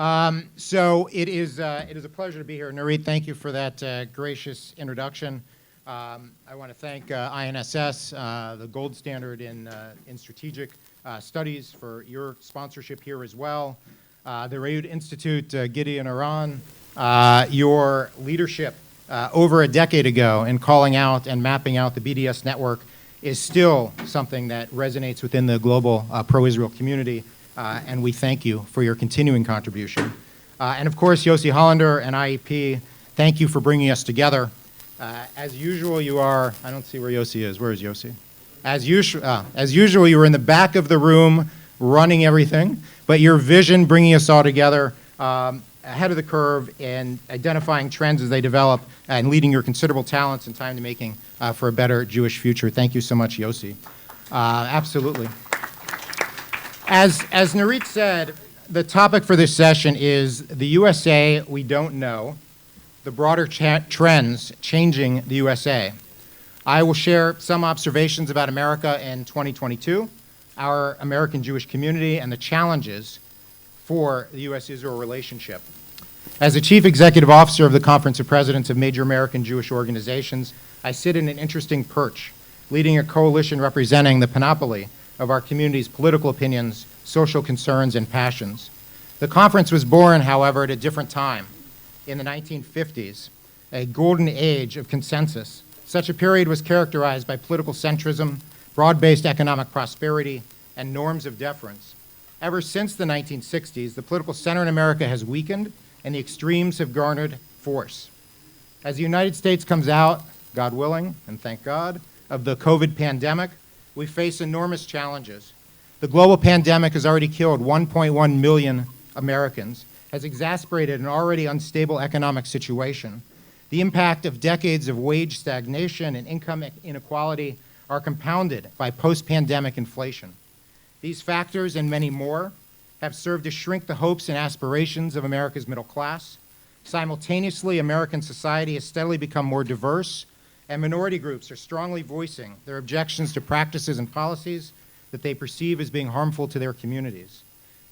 So it is a pleasure to be here. Nurit, thank you for that gracious introduction. I want to thank INSS, the gold standard in strategic studies, for your sponsorship here as well. The Reut Institute, Gideon Aran, your leadership over a decade ago in calling out and mapping out the BDS network is still something that resonates within the global pro-Israel community. And we thank you for your continuing contribution. And of course, Yossi Hollander and IEP, thank you for bringing us together. As usual, you are, I don't see where Yossi is. Where is Yossi? As usual, you were in the back of the room running everything, but your vision bringing us all together ahead of the curve and identifying trends as they develop and leading your considerable talents and time to making for a better Jewish future. Thank you so much, Yossi. Absolutely. As Nurit said, the topic for this session is the USA we don't know, the broader trends changing the USA. I will share some observations about America in 2022, our American Jewish community, and the challenges for the U.S.-Israel relationship. As the Chief Executive Officer of the Conference of Presidents of Major American Jewish Organizations, I sit in an interesting perch, leading a coalition representing the panoply of our community's political opinions, social concerns, and passions. The conference was born, however, at a different time, in the 1950s, a golden age of consensus. Such a period was characterized by political centrism, broad-based economic prosperity, and norms of deference. Ever since the 1960s, the political center in America has weakened, and the extremes have garnered force. As the United States comes out, God willing, and thank God, of the COVID pandemic, we face enormous challenges. The global pandemic has already killed 1.1 million Americans, has exacerbated an already unstable economic situation. The impact of decades of wage stagnation and income inequality are compounded by post-pandemic inflation. These factors and many more have served to shrink the hopes and aspirations of America's middle class. Simultaneously, American society has steadily become more diverse, and minority groups are strongly voicing their objections to practices and policies that they perceive as being harmful to their communities.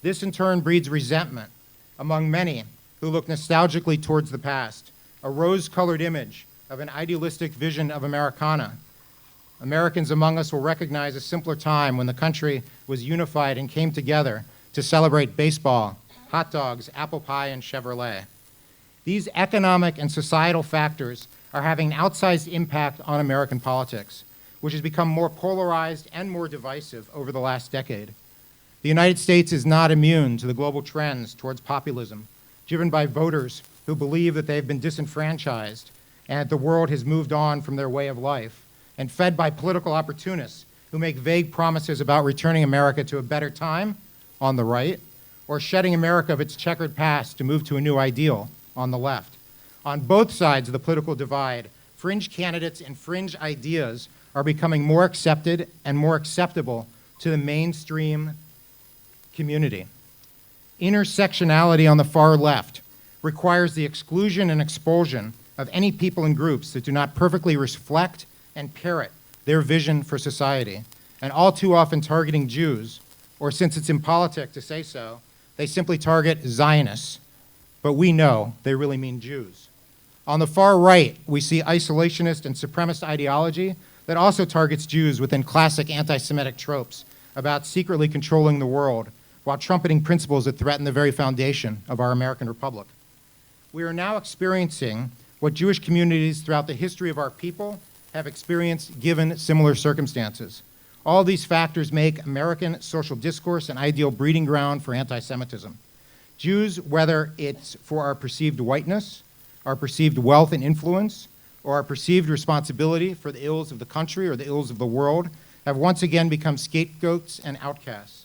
This in turn breeds resentment among many who look nostalgically towards the past, a rose-colored image of an idealistic vision of Americana. Americans among us will recognize a simpler time when the country was unified and came together to celebrate baseball, hot dogs, apple pie, and Chevrolet. These economic and societal factors are having an outsized impact on American politics, which has become more polarized and more divisive over the last decade. The United States is not immune to the global trends towards populism, driven by voters who believe that they've been disenfranchised and that the world has moved on from their way of life, and fed by political opportunists who make vague promises about returning America to a better time on the right, or shedding America of its checkered past to move to a new ideal on the left. On both sides of the political divide, fringe candidates and fringe ideas are becoming more accepted and more acceptable to the mainstream community. Intersectionality on the far left requires the exclusion and expulsion of any people and groups that do not perfectly reflect and parrot their vision for society, and all too often targeting Jews, or since it's impolitic to say so, they simply target Zionists, but we know they really mean Jews. On the far right, we see isolationist and supremacist ideology that also targets Jews within classic anti-Semitic tropes about secretly controlling the world while trumpeting principles that threaten the very foundation of our American Republic. We are now experiencing what Jewish communities throughout the history of our people have experienced given similar circumstances. All these factors make American social discourse an ideal breeding ground for anti-Semitism. Jews, whether it's for our perceived whiteness, our perceived wealth and influence, or our perceived responsibility for the ills of the country or the ills of the world, have once again become scapegoats and outcasts.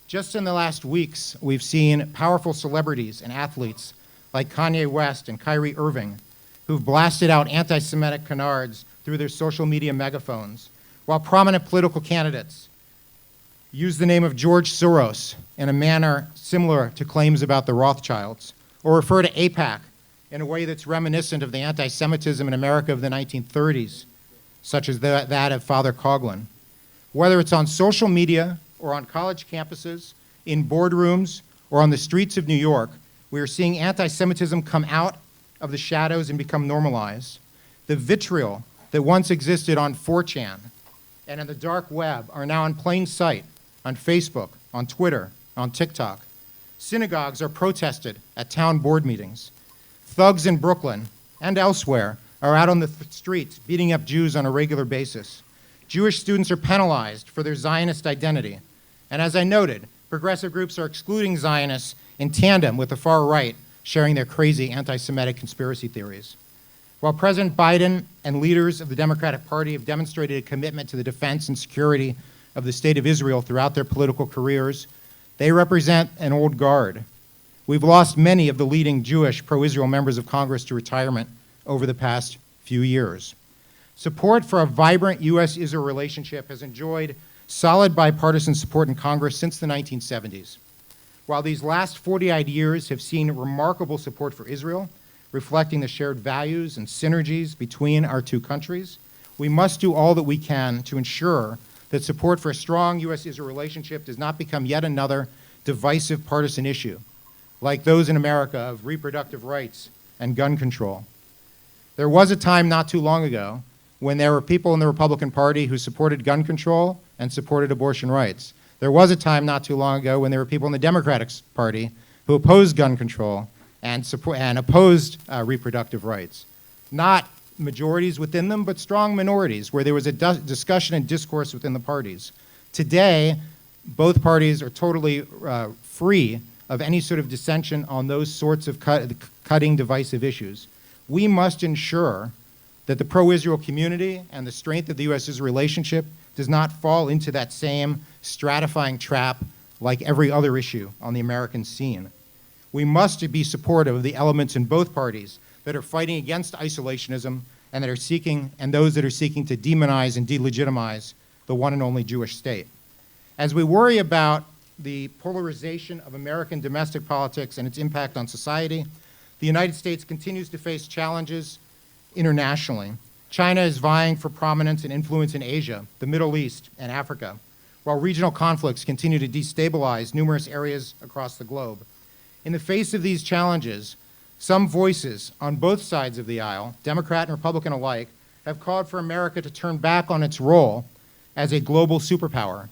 Just in the last weeks, we've seen powerful celebrities and athletes like Kanye West and Kyrie Irving who've blasted out anti-Semitic canards through their social media megaphones, while prominent political candidates use the name of George Soros in a manner similar to claims about the Rothschilds, or refer to AIPAC in a way that's reminiscent of the anti-Semitism in America of the 1930s, such as that of Father Coughlin. Whether it's on social media or on college campuses, in boardrooms, or on the streets of New York, We are seeing anti-Semitism come out of the shadows and become normalized. The vitriol that once existed on 4chan and in the dark web are now in plain sight on Facebook, on Twitter, on TikTok. Synagogues are protested at town board meetings. Thugs in Brooklyn and elsewhere are out on the streets beating up Jews on a regular basis. Jewish students are penalized for their Zionist identity. And as I noted, progressive groups are excluding Zionists in tandem with the far right, sharing their crazy anti-Semitic conspiracy theories. While President Biden and leaders of the Democratic Party have demonstrated a commitment to the defense and security of the State of Israel throughout their political careers, they represent an old guard. We've lost many of the leading Jewish pro-Israel members of Congress to retirement over the past few years. Support for a vibrant U.S.-Israel relationship has enjoyed solid bipartisan support in Congress since the 1970s. While these last 40-odd years have seen remarkable support for Israel, reflecting the shared values and synergies between our two countries, we must do all that we can to ensure that support for a strong U.S.-Israel relationship does not become yet another divisive partisan issue, like those in America of reproductive rights and gun control. There was a time not too long ago when there were people in the Republican Party who supported gun control and supported abortion rights. There was a time not too long ago when there were people in the Democratic Party who opposed gun control and opposed reproductive rights. Not majorities within them, but strong minorities, where there was a discussion and discourse within the parties. Today, both parties are totally free of any sort of dissension on those sorts of cutting divisive issues. We must ensure that the pro-Israel community and the strength of the U.S.-Israel relationship does not fall into that same stratifying trap like every other issue on the American scene. We must be supportive of the elements in both parties that are fighting against isolationism and those that are seeking to demonize and delegitimize the one and only Jewish state. As we worry about the polarization of American domestic politics and its impact on society, the United States continues to face challenges internationally. China is vying for prominence and influence in Asia, the Middle East, and Africa, while regional conflicts continue to destabilize numerous areas across the globe. In the face of these challenges, some voices on both sides of the aisle, Democrat and Republican alike, have called for America to turn back on its role as a global superpower.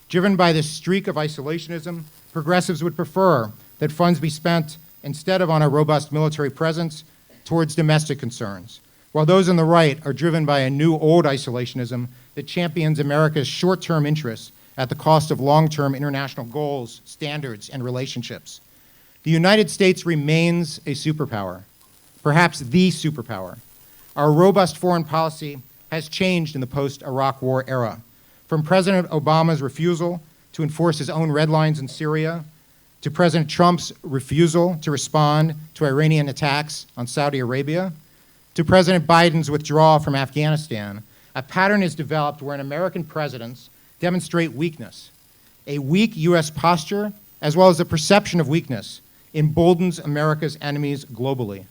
Driven by this streak of isolationism, progressives would prefer that funds be spent instead of on a robust military presence towards domestic concerns, while those on the right are driven by a new old isolationism that champions America's short-term interests at the cost of long-term international goals, standards, and relationships. The United States remains a superpower, perhaps the superpower. Our robust foreign policy has changed in the post-Iraq War era, from President Obama's refusal to enforce his own red lines in Syria, to President Trump's refusal to respond to Iranian attacks on Saudi Arabia, to President Biden's withdrawal from Afghanistan. A pattern is developed wherein American presidents demonstrate weakness. A weak U.S. posture, as well as the perception of weakness, emboldens America's enemies globally.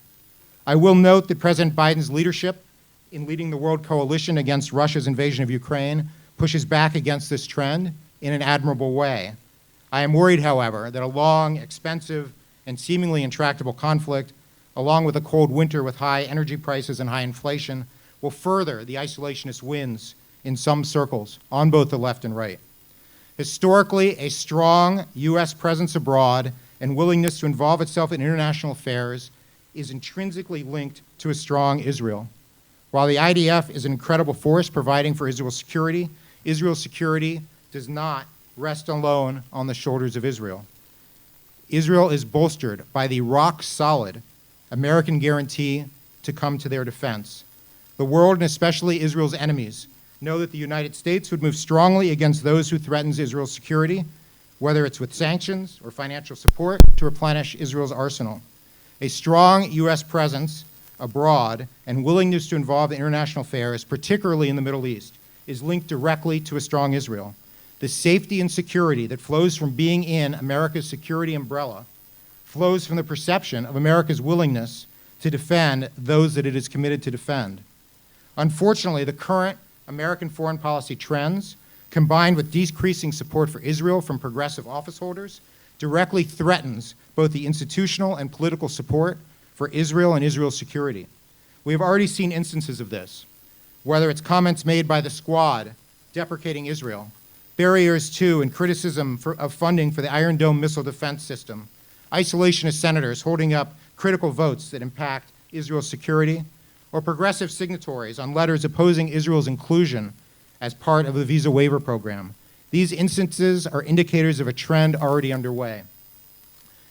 I will note that President Biden's leadership in leading the world coalition against Russia's invasion of Ukraine pushes back against this trend in an admirable way. I am worried, however, that a long, expensive, and seemingly intractable conflict, along with a cold winter with high energy prices and high inflation, will further the isolationist winds in some circles on both the left and right. Historically, a strong U.S. presence abroad and willingness to involve itself in international affairs is intrinsically linked to a strong Israel. While the IDF is an incredible force providing for Israel's security does not rest alone on the shoulders of Israel. Israel is bolstered by the rock-solid American guarantee to come to their defense. The world, and especially Israel's enemies, know that the United States would move strongly against those who threatens Israel's security, whether it's with sanctions or financial support to replenish Israel's arsenal. A strong U.S. presence abroad and willingness to involve in international affairs, particularly in the Middle East, is linked directly to a strong Israel. The safety and security that flows from being in America's security umbrella flows from the perception of America's willingness to defend those that it is committed to defend. Unfortunately, the current American foreign policy trends, combined with decreasing support for Israel from progressive office holders, directly threatens both the institutional and political support for Israel and Israel's security. We have already seen instances of this, whether it's comments made by the Squad deprecating Israel, barriers to and criticism of funding for the Iron Dome missile defense system, isolationist senators holding up critical votes that impact Israel's security, or progressive signatories on letters opposing Israel's inclusion as part of the visa waiver program. These instances are indicators of a trend already underway.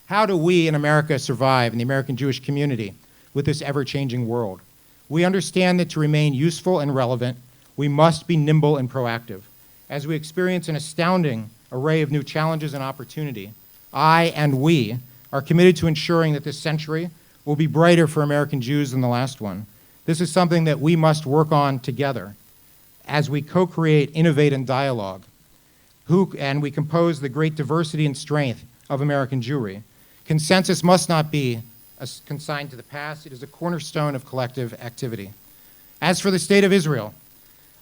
How do we in America survive in the American Jewish community with this ever-changing world? We understand that to remain useful and relevant, we must be nimble and proactive. As we experience an astounding array of new challenges and opportunity, I and we are committed to ensuring that this century will be brighter for American Jews than the last one. This is something that we must work on together as we co-create, innovate, and dialogue. And we compose the great diversity and strength of American Jewry. Consensus must not be consigned to the past. It is a cornerstone of collective activity. As for the state of Israel,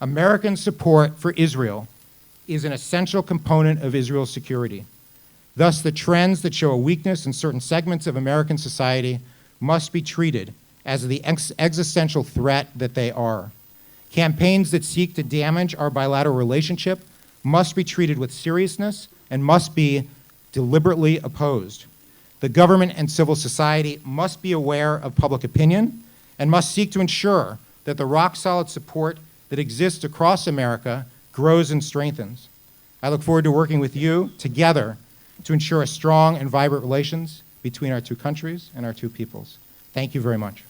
American support for Israel is an essential component of Israel's security. Thus, the trends that show a weakness in certain segments of American society must be treated as the existential threat that they are. Campaigns that seek to damage our bilateral relationship must be treated with seriousness and must be deliberately opposed. The government and civil society must be aware of public opinion and must seek to ensure that the rock-solid support that exists across America grows and strengthens. I look forward to working with you together to ensure a strong and vibrant relations between our two countries and our two peoples. Thank you very much.